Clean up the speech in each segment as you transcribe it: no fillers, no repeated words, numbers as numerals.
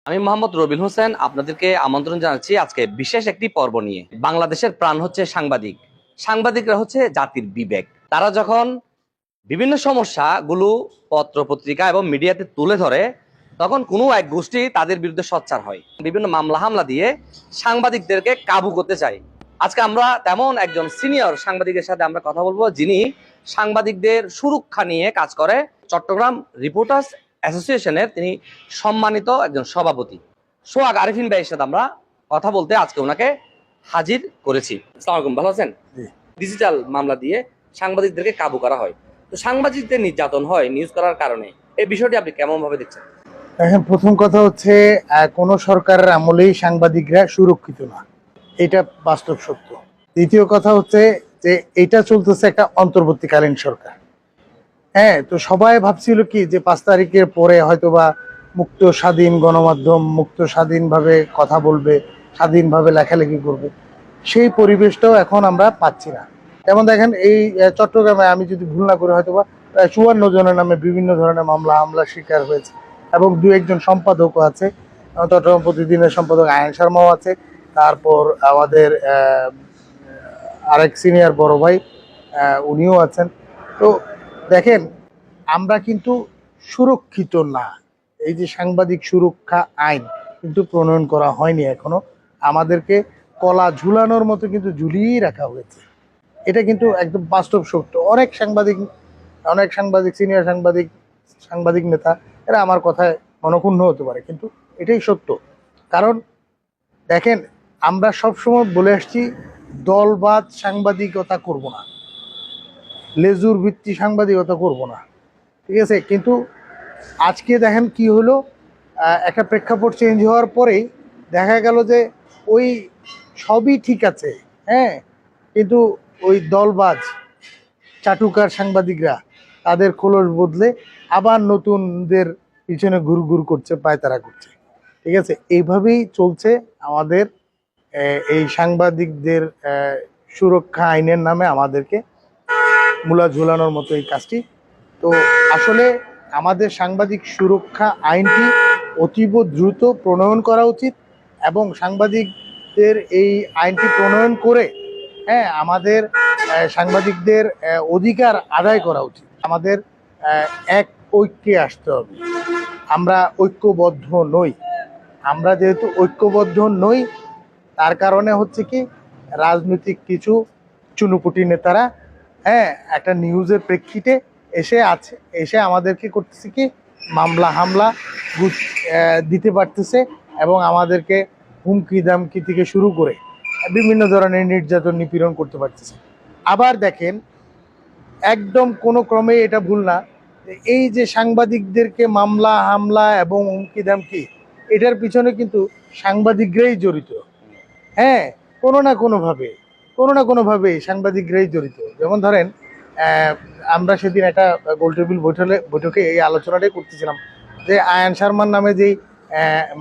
আমি মোহাম্মদ রবিন হোসেন আপনাদেরকে আমন্ত্রণ জানাচ্ছি আজকে বিশেষ একটি পর্ব নিয়ে। বাংলাদেশের প্রাণ হচ্ছে সাংবাদিক। সাংবাদিকরা হচ্ছে জাতির বিবেক। তারা যখন বিভিন্ন সমস্যাগুলো পত্র পত্রিকা এবং মিডিয়াতে তুলে ধরে, তখন কোনো এক গোষ্ঠী তাদের বিরুদ্ধে সোচ্চার হয়, বিভিন্ন মামলা হামলা দিয়ে সাংবাদিকদেরকে কাবু করতে চায়। আজকে আমরা তেমন একজন সিনিয়র সাংবাদিকের সাথে আমরা কথা বলবো, যিনি সাংবাদিকদের সুরক্ষা নিয়ে কাজ করে। চট্টগ্রাম রিপোর্টার্স অ্যাসোসিয়েশনের তিনি সম্মানিত একজন সভাপতি সোহাগ আরিফিন ভাইয়ের সাথে আমরা কথা বলতে আজকে ওনাকে হাজির করেছি। আসসালামু আলাইকুম, ভালো আছেন? ডিজিটাল মামলা দিয়ে সাংবাদিকদেরকে কাবু করা হয়, তো সাংবাদিকদের নির্যাতন হয় নিউজ করার কারণে, এই বিষয়টি আপনি কেমন ভাবে দেখছেন? এখন প্রথম কথা হচ্ছে, কোন সরকারের আমলেই সাংবাদিকরা সুরক্ষিত না, এটা বাস্তব সত্য। দ্বিতীয় কথা হচ্ছে যে এটা চলতেছে একটা অন্তর্বর্তীকালীন সরকার। হ্যাঁ, তো সবাই ভাবছিল কি যে 5 তারিখের পরে হয়তোবা মুক্ত স্বাধীন গণমাধ্যম মুক্ত স্বাধীনভাবে কথা বলবে, স্বাধীনভাবে লেখালেখি করবে। সেই পরিবেশটাও এখন আমরা পাচ্ছি না। যেমন দেখেন, এই চট্টগ্রামে আমি যদি ভুল না করি হয়তোবা 54 জনের নামে বিভিন্ন ধরনের মামলা হামলার শিকার হয়েছে এবং 2-1 সম্পাদকও আছে। চট্টগ্রাম প্রতিদিনের সম্পাদক আয়ন শর্মাও আছে। তারপর আমাদের আরেক সিনিয়র বড় ভাই উনিও আছেন। তো দেখেন, আমরা কিন্তু সুরক্ষিত না। এই যে সাংবাদিক সুরক্ষা আইন কিন্তু প্রণয়ন করা হয়নি এখনো। আমাদেরকে কলা ঝুলানোর মতো কিন্তু ঝুলিয়েই রাখা হয়েছে। এটা কিন্তু একদম বাস্তব সত্য। অনেক সাংবাদিক সিনিয়র সাংবাদিক নেতা এরা আমার কথায় মনক্ষুণ্ণ হতে পারে, কিন্তু এটাই সত্য। কারণ দেখেন, আমরা সবসময় বলে আসছি দলবাদ সাংবাদিকতা করব না, লেজুর ভিত্তি সাংবাদিকতা করব না, ঠিক আছে? কিন্তু আজকে দেখেন কি হলো, একটা প্রেক্ষাপট চেঞ্জ হওয়ার পরেই দেখা গেল যে ওই সবই ঠিক আছে, হ্যাঁ, কিন্তু ওই দলবাজ চাটুকার সাংবাদিকরা তাদের খোলস বদলে আবার নতুনদের পিছনে ঘুর করছে, পায়তারা করছে, ঠিক আছে? এইভাবেই চলছে আমাদের এই সাংবাদিকদের সুরক্ষা আইনের নামে আমাদেরকে মূলা ঝুলানোর মতো এই কাজটি। তো আসলে আমাদের সাংবাদিক সুরক্ষা আইনটি অতীব দ্রুত প্রণয়ন করা উচিত এবং সাংবাদিকদের এই আইনটি প্রণয়ন করে, হ্যাঁ, আমাদের সাংবাদিকদের অধিকার আদায় করা উচিত। আমাদের এক ঐক্যে আসতে হবে। আমরা ঐক্যবদ্ধ নই। আমরা যেহেতু ঐক্যবদ্ধ নই, তার কারণে হচ্ছে কি, রাজনৈতিক কিছু চুনুপুটি নেতারা, হ্যাঁ, একটা নিউজের প্রেক্ষিতে এসে আমাদেরকে করতেছে কি, মামলা হামলা দিতে পারতেছে এবং আমাদেরকে হুমকি দামকি থেকে শুরু করে বিভিন্ন ধরনের নির্যাতন নিপীড়ন করতে পারতেছে। আবার দেখেন, একদম কোনো ক্রমে এটা ভুল না, এই যে সাংবাদিকদেরকে মামলা হামলা এবং হুমকি দামকি, এটার পিছনে কিন্তু সাংবাদিকরাই জড়িত। হ্যাঁ, কোনো না কোনোভাবে সাংবাদিকরাই জড়িত। যেমন ধরেন, আমরা সেদিন একটা গোলটেবিল বৈঠকে এই আলোচনাটাই করতেছিলাম যে আয়ন শর্মার নামে যেই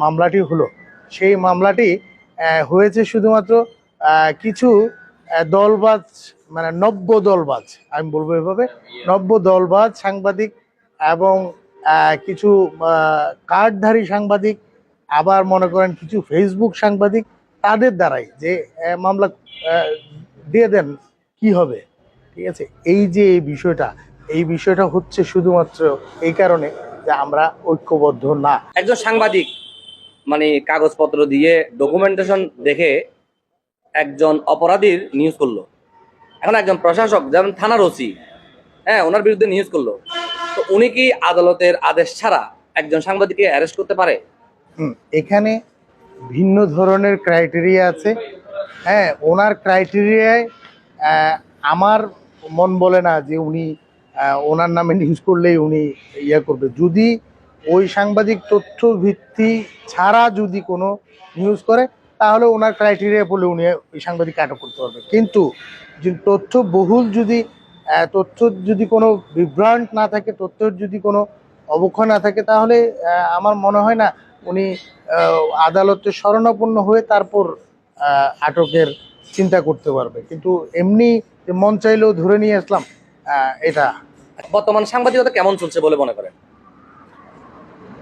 মামলাটি হলো, সেই মামলাটি হয়েছে শুধুমাত্র কিছু দলবাজ, মানে নব্য দলবাজ, আমি বলবো এভাবে, নব্য দলবাজ সাংবাদিক এবং কিছু কার্ডধারী সাংবাদিক, আবার মনে করেন কিছু ফেসবুক সাংবাদিক, তাদের দ্বারাই যে মামলা দিয়ে দেন কি হবে, ঠিক আছে? এই বিষয়টা হচ্ছে শুধুমাত্র এই কারণে যে আমরা ঐক্যবদ্ধ না। একজন সাংবাদিক মানে কাগজপত্র দিয়ে ডকুমেন্টেশন দেখে একজন অপরাধীর নিউজ করলো, এখন একজন প্রশাসক যেমন থানার ওসি, হ্যাঁ, ওনার বিরুদ্ধে নিউজ করলো, তো উনি কি আদালতের আদেশ ছাড়া একজন সাংবাদিককে অ্যারেস্ট করতে পারে? এখানে ভিন্ন ধরনের ক্রাইটেরিয়া আছে। হ্যাঁ, ওনার ক্রাইটেরিয়ায় আমার মন বলে না যে উনি ওনার নামে নিউজ করলেই উনি ইয়ে করবে। যদি ওই সাংবাদিক তথ্য ভিত্তি ছাড়া যদি কোনো নিউজ করে, তাহলে ওনার ক্রাইটেরিয়া বলে উনি ওই সাংবাদিককে আটক করতে পারবে। কিন্তু তথ্য বহুল তথ্য যদি কোনো বিভ্রান্ট না থাকে, তথ্যের যদি কোনো অবক্ষয় না থাকে, তাহলে আমার মনে হয় না উনি আদালতের শরণাপন্ন হয়ে তারপর আটকের চিন্তা করতে পারবে। কিন্তু এমনি যে মন চাইলেও ধরে নিয়ে আসলাম, এটা। বর্তমান সাংবাদিকতা কেমন চলছে বলে মনে করেন?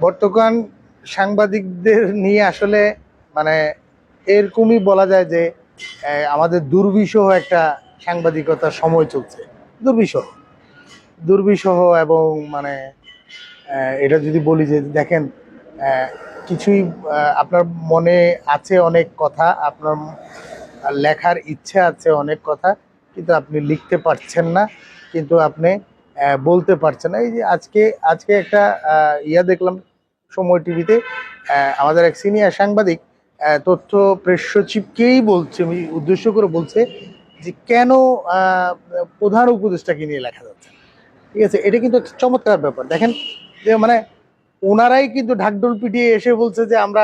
বর্তমান সাংবাদিকদের নিয়ে আসলে মানে এরকমই বলা যায় যে আমাদের দুর্বিষহ একটা সাংবাদিকতার সময় চলছে। দুর্বিষহ দুর্বিষহ এবং মানে এটা যদি বলি যে দেখেন কিছুই আপনার মনে আছে অনেক কথা, আপনার লেখার ইচ্ছে আছে অনেক কথা, কিন্তু আপনি লিখতে পারছেন না, কিন্তু আপনি বলতে পারছেন না। এই যে আজকে আজকে একটা ইয়া দেখলাম সময় টিভিতে, আমাদের এক সিনিয়র সাংবাদিক তথ্য প্রেস সচিবকেই বলছে, আমি উদ্দেশ্য করে বলছে যে কেন প্রধান উপদেষ্টাকে নিয়ে লেখা যাচ্ছে। ঠিক আছে, এটা কিন্তু একটা চমৎকার ব্যাপার। দেখেন যে মানে ওনারাই কিন্তু ঢাকঢোল পিটিয়ে এসে বলছে যে আমরা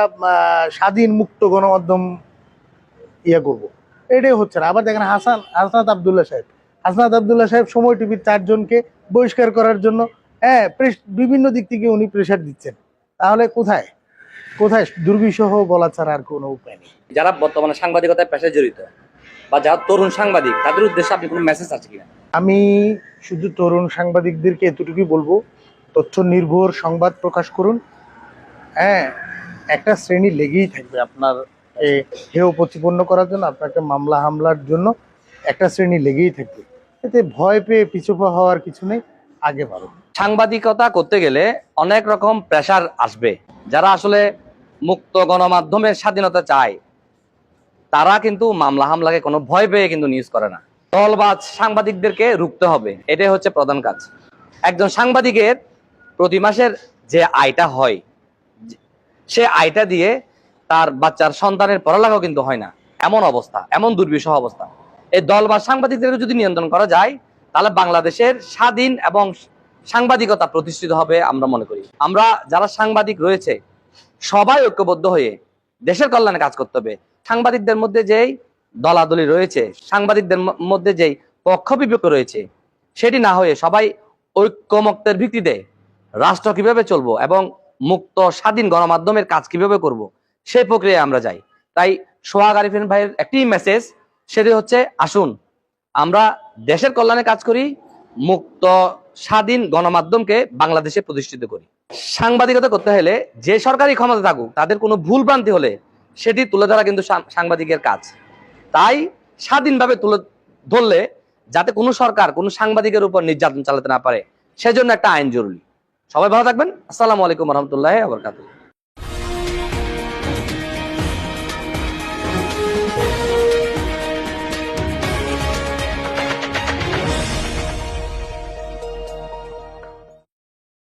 স্বাধীন মুক্ত গণমাধ্যম ইয়ে করব, এটাই হচ্ছে না। আবার দেখেন হাসনাত আবদুল্লাহ সাহেব, সময় টিভির 4 জনকে বহিষ্কার করার জন্য বিভিন্ন দিক থেকে উনি প্রেশার দিচ্ছেন। তাহলে কোথায় কোথায় দুর্বিষহ বলা ছাড়া আর কোনো উপায় নেই। যারা বর্তমানে সাংবাদিকতায় পেশায় জড়িত বা যারা তরুণ সাংবাদিক, তাদের উদ্দেশ্যে আপনি কোনো মেসেজ আছে কিনা? আমি শুধু তরুণ সাংবাদিকদেরকে এতটুকুই বলবো, তথ্য নির্ভর সংবাদ প্রকাশ করুন। হ্যাঁ, একটা শ্রেণী লেগেই থাকবে আপনার হেয় প্রতিপন্ন করার জন্য, আপনাকে মামলা হামলার জন্য একটা শ্রেণী লেগেই থাকবে। এতে ভয় পেয়ে পিছুপা হওয়ার কিছু নেই, আগে বাড়ো। সাংবাদিকতা করতে গেলে অনেক রকম প্রেশার আসবে। যারা আসলে মুক্ত গণমাধ্যমের স্বাধীনতা চায় তারা কিন্তু মামলা হামলাকে কোনো ভয় পেয়ে কিন্তু নিউজ করে না। দলবাজ সাংবাদিকদেরকে রুখতে হবে, এটাই হচ্ছে প্রধান কাজ। একজন সাংবাদিকের প্রতি মাসের যে আয়টা হয়, সে আয়টা দিয়ে তার বাচ্চার সন্তানের পড়ালেখাও কিন্তু হয় না, এমন অবস্থা, এমন দুর্বিষহ অবস্থা। এই দলবাজ সাংবাদিকদেরকে যদি নিয়ন্ত্রণ করা যায় তাহলে বাংলাদেশের স্বাধীন এবং সাংবাদিকতা প্রতিষ্ঠিত হবে আমরা মনে করি। আমরা যারা সাংবাদিক রয়েছে সবাই ঐক্যবদ্ধ হয়ে দেশের কল্যাণে কাজ করতে হবে। সাংবাদিকদের মধ্যে যেই দলাদলি রয়েছে, সাংবাদিকদের মধ্যে যেই পক্ষ বিপক্ষ রয়েছে, সেটি না হয়ে সবাই ঐক্যমত্যের ভিত্তিতে রাষ্ট্র কিভাবে চলবো এবং মুক্ত স্বাধীন গণমাধ্যমের কাজ কিভাবে করব, সেই প্রক্রিয়ায় আমরা যাই। তাই সোহাগ আরিফিন ভাইয়ের একটি মেসেজ, সেটি হচ্ছে আসুন আমরা দেশের কল্যাণে কাজ করি, মুক্ত স্বাধীন গণমাধ্যমকে বাংলাদেশে প্রতিষ্ঠিত করি। সাংবাদিকতা করতে হলে যে সরকারি ক্ষমতা থাকুক, তাদের কোনো ভুল ভ্রান্তি হলে সেটি তুলে ধরা কিন্তু সাংবাদিকের কাজ। তাই স্বাধীনভাবে তুলে ধরলে যাতে কোনো সরকার কোনো সাংবাদিকের উপর নির্যাতন চালাতে না পারে, সেজন্য একটা আইন জরুরি। সবাই ভালো থাকবেন। আসসালামু আলাইকুম রহমতুল্লাহ।